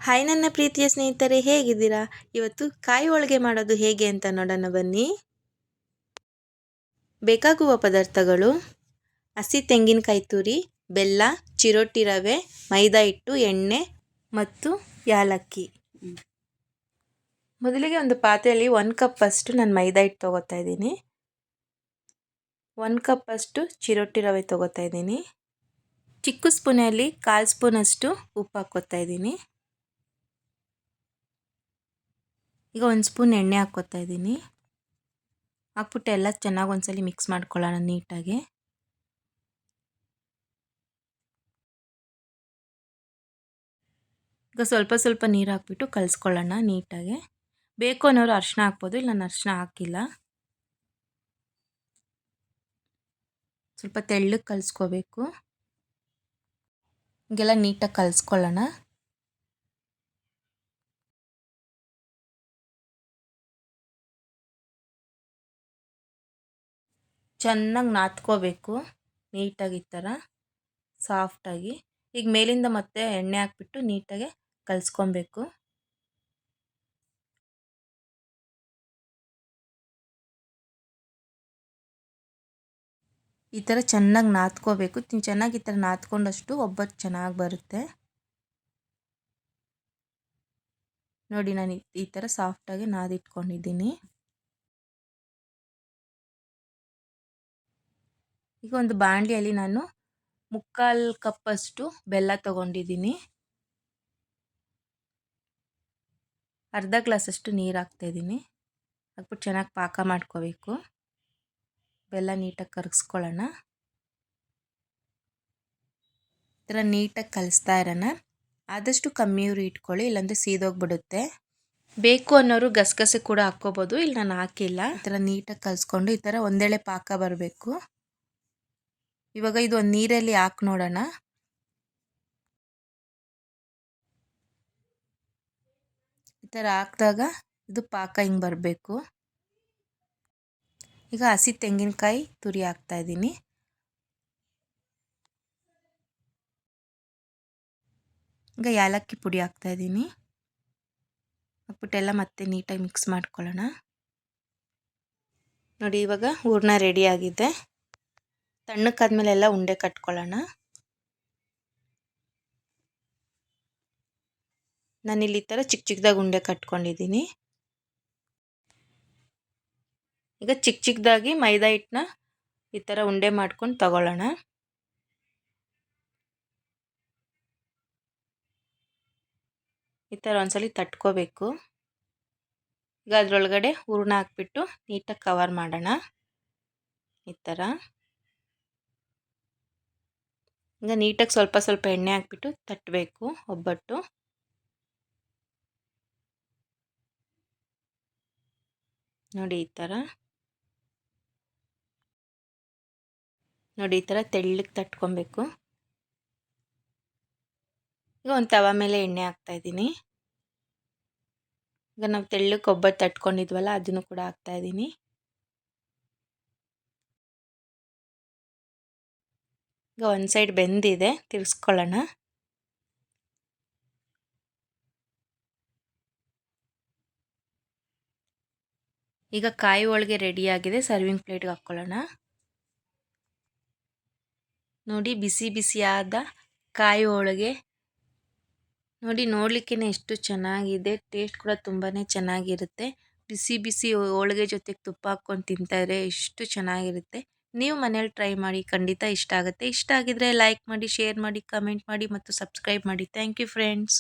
Hi ನನ್ನ ಪ್ರೀತಿಯ ಸ್ನೇಹಿತರೆ, ಹೇಗಿದ್ದೀರಾ? ಇವತ್ತು ಕಾಯಿ ಹೋಳಿಗೆ ಮಾಡೋದು ಹೇಗೆ ಅಂತ ನೋಡೋಣ ಬನ್ನಿ. ಬೇಕಾಗುವ ಪದಾರ್ಥಗಳು: ಹಸಿ ತೆಂಗಿನಕಾಯಿ ತುರಿ, ಬೆಲ್ಲ, ಚಿರೋಟಿ ರವೆ, ಮೈದಾ ಹಿಟ್ಟು, ಎಣ್ಣೆ ಮತ್ತು ಯಾಲಕ್ಕಿ. ಮೊದಲಿಗೆ ಒಂದು ಪಾತ್ರೆಯಲ್ಲಿ 1 ಕಪ್ ಅಷ್ಟು ನಾನು ಮೈದಾ ಹಿಟ್ಟು ತೊಗೋತಾ ಇದ್ದೀನಿ. 1 ಕಪ್ ಅಷ್ಟು ಚಿರೋಟಿ ರವೆ ತೊಗೋತಾ ಇದ್ದೀನಿ. ಚಿಕ್ಕ ಸ್ಪೂನಲ್ಲಿ 1/4 ಸ್ಪೂನ್ ಅಷ್ಟು ಉಪ್ಪು ಹಾಕ್ಕೋತಾ ಇದ್ದೀನಿ. ಈಗ 1 ಸ್ಪೂನ್ ಎಣ್ಣೆ ಹಾಕ್ಕೋತಾ ಇದ್ದೀನಿ. ಹಾಕ್ಬಿಟ್ಟು ಎಲ್ಲ ಚೆನ್ನಾಗಿ ಒಂದ್ಸಲಿ ಮಿಕ್ಸ್ ಮಾಡ್ಕೊಳ್ಳೋಣ ನೀಟಾಗಿ. ಈಗ ಸ್ವಲ್ಪ ನೀರು ಹಾಕ್ಬಿಟ್ಟು ಕಲಿಸ್ಕೊಳ್ಳೋಣ ನೀಟಾಗಿ. ಬೇಕು ಅನ್ನೋರು ಅರಿಶಿನ ಹಾಕ್ಬೋದು, ಇಲ್ಲ ನಾನು ಅರಿಶಿನ ಹಾಕಿಲ್ಲ. ಸ್ವಲ್ಪ ತೆಳ್ಳಗೆ ಕಲಿಸ್ಕೋಬೇಕು. ಹೀಗೆಲ್ಲ ನೀಟಾಗಿ ಕಲಿಸ್ಕೊಳ್ಳೋಣ. ಚೆನ್ನಾಗಿ ನಾದ್ಕೋಬೇಕು ನೀಟಾಗಿ, ಈ ಥರ ಸಾಫ್ಟಾಗಿ. ಈಗ ಮೇಲಿಂದ ಮತ್ತೆ ಎಣ್ಣೆ ಹಾಕ್ಬಿಟ್ಟು ನೀಟಾಗಿ ಕಲಿಸ್ಕೊಬೇಕು. ಈ ಥರ ಚೆನ್ನಾಗಿ ನಾದ್ಕೋಬೇಕು. ಚೆನ್ನಾಗಿ ಈ ಥರ ನಾದ್ಕೊಂಡಷ್ಟು ಒಬ್ಬಟ್ಟು ಚೆನ್ನಾಗಿ ಬರುತ್ತೆ. ನೋಡಿ, ನಾನು ಈ ಥರ ಸಾಫ್ಟಾಗಿ ನಾದಿಟ್ಕೊಂಡಿದ್ದೀನಿ. ಈಗ ಒಂದು ಬಾಣಲಿಯಲ್ಲಿ ನಾನು 3/4 ಕಪ್ ಅಷ್ಟು ಬೆಲ್ಲ ತೊಗೊಂಡಿದ್ದೀನಿ. ಅರ್ಧ ಗ್ಲಾಸ್ ಅಷ್ಟು ನೀರು ಹಾಕ್ತಾಯಿದ್ದೀನಿ. ಹಾಕ್ಬಿಟ್ಟು ಚೆನ್ನಾಗಿ ಪಾಕ ಮಾಡ್ಕೋಬೇಕು. ಬೆಲ್ಲ ನೀಟಾಗಿ ಕರಗಿಸ್ಕೊಳ್ಳೋಣ. ಈ ಥರ ನೀಟಾಗಿ ಕಲಿಸ್ತಾ ಇರೋಣ. ಆದಷ್ಟು ಕಮ್ಮಿ ಉರಿ ಇಟ್ಕೊಳ್ಳಿ, ಇಲ್ಲಾಂದರೆ ಸೀದೋಗ್ಬಿಡುತ್ತೆ. ಬೇಕು ಅನ್ನೋರು ಗಸಗಸೆ ಕೂಡ ಹಾಕ್ಕೋಬೋದು, ಇಲ್ಲಿ ನಾನು ಹಾಕಿಲ್ಲ. ಈ ಥರ ನೀಟಾಗಿ ಕಲಿಸ್ಕೊಂಡು ಈ ಥರ ಒಂದೇಳೆ ಪಾಕ ಬರಬೇಕು. ಇವಾಗ ಇದು ಒಂದು ನೀರಲ್ಲಿ ಹಾಕಿ ನೋಡೋಣ. ಈ ಥರ ಹಾಕಿದಾಗ ಇದು ಪಾಕ ಹಿಂಗೆ ಬರಬೇಕು. ಈಗ ಹಸಿ ತೆಂಗಿನಕಾಯಿ ತುರಿ ಹಾಕ್ತಾ ಇದ್ದೀನಿ. ಈಗ ಯಾಲಕ್ಕಿ ಪುಡಿ ಹಾಕ್ತಾ ಇದ್ದೀನಿ. ಹಾಕ್ಬಿಟ್ಟೆಲ್ಲ ಮತ್ತೆ ನೀಟಾಗಿ ಮಿಕ್ಸ್ ಮಾಡ್ಕೊಳ್ಳೋಣ. ನೋಡಿ, ಇವಾಗ ಹೂರ್ಣ ರೆಡಿ ಆಗಿದೆ. ತಣ್ಣಕ್ಕಾದ್ಮೇಲೆ ಎಲ್ಲ ಉಂಡೆ ಕಟ್ಕೊಳ್ಳೋಣ. ನಾನಿಲ್ಲಿ ಈ ಥರ ಚಿಕ್ಕದಾಗಿ ಉಂಡೆ ಕಟ್ಕೊಂಡಿದ್ದೀನಿ. ಈಗ ಚಿಕ್ಕದಾಗಿ ಮೈದಾ ಹಿಟ್ಟನ್ನ ಈ ಥರ ಉಂಡೆ ಮಾಡ್ಕೊಂಡು ತಗೊಳ್ಳೋಣ. ಈ ಥರ ಒಂದ್ಸಲಿ ತಟ್ಕೋಬೇಕು. ಈಗ ಅದರೊಳಗಡೆ ಹೂರ್ಣ ಹಾಕ್ಬಿಟ್ಟು ನೀಟಾಗಿ ಕವರ್ ಮಾಡೋಣ ಈ ಥರ. ಈಗ ನೀಟಾಗಿ ಸ್ವಲ್ಪ ಎಣ್ಣೆ ಹಾಕ್ಬಿಟ್ಟು ತಟ್ಟಬೇಕು ಒಬ್ಬಟ್ಟು. ನೋಡಿ, ಈ ಥರ ತೆಳ್ಳಗೆ ತಟ್ಕೊಬೇಕು. ಈಗ ಒಂದು ತವ ಮೇಲೆ ಎಣ್ಣೆ ಹಾಕ್ತಾಯಿದ್ದೀನಿ. ಈಗ ನಾವು ತೆಳ್ಳಗೆ ಒಬ್ಬಟ್ಟು ತಟ್ಕೊಂಡಿದ್ವಲ್ಲ, ಅದನ್ನು ಕೂಡ ಹಾಕ್ತಾಯಿದ್ದೀನಿ. ಈಗ ಒಂದು ಸೈಡ್ ಬೆಂದಿದೆ, ತಿರ್ಸ್ಕೊಳ್ಳೋಣ. ಈಗ ಕಾಯಿ ಹೋಳಿಗೆ ರೆಡಿಯಾಗಿದೆ. ಸರ್ವಿಂಗ್ ಪ್ಲೇಟ್ಗೆ ಹಾಕ್ಕೊಳ್ಳೋಣ. ನೋಡಿ, ಬಿಸಿ ಬಿಸಿಯಾದ ಕಾಯಿ ಹೋಳಿಗೆ. ನೋಡಿ, ನೋಡಲಿಕ್ಕೆ ಎಷ್ಟು ಚೆನ್ನಾಗಿದೆ. ಟೇಸ್ಟ್ ಕೂಡ ತುಂಬಾ ಚೆನ್ನಾಗಿರುತ್ತೆ. ಬಿಸಿ ಬಿಸಿ ಹೋಳಿಗೆ ಜೊತೆಗೆ ತುಪ್ಪ ಹಾಕ್ಕೊಂಡು ತಿಂತಾಯಿದ್ರೆ ಎಷ್ಟು ಚೆನ್ನಾಗಿರುತ್ತೆ. ನೀವು ಮನೇಲಿ ಟ್ರೈ ಮಾಡಿ, ಖಂಡಿತ ಇಷ್ಟ ಆಗುತ್ತೆ. ಇಷ್ಟ ಆಗಿದ್ರೆ ಲೈಕ್ ಮಾಡಿ, ಶೇರ್ ಮಾಡಿ, ಕಮೆಂಟ್ ಮಾಡಿ ಮತ್ತು ಸಬ್ಸ್ಕ್ರೈಬ್ ಮಾಡಿ. Thank you friends.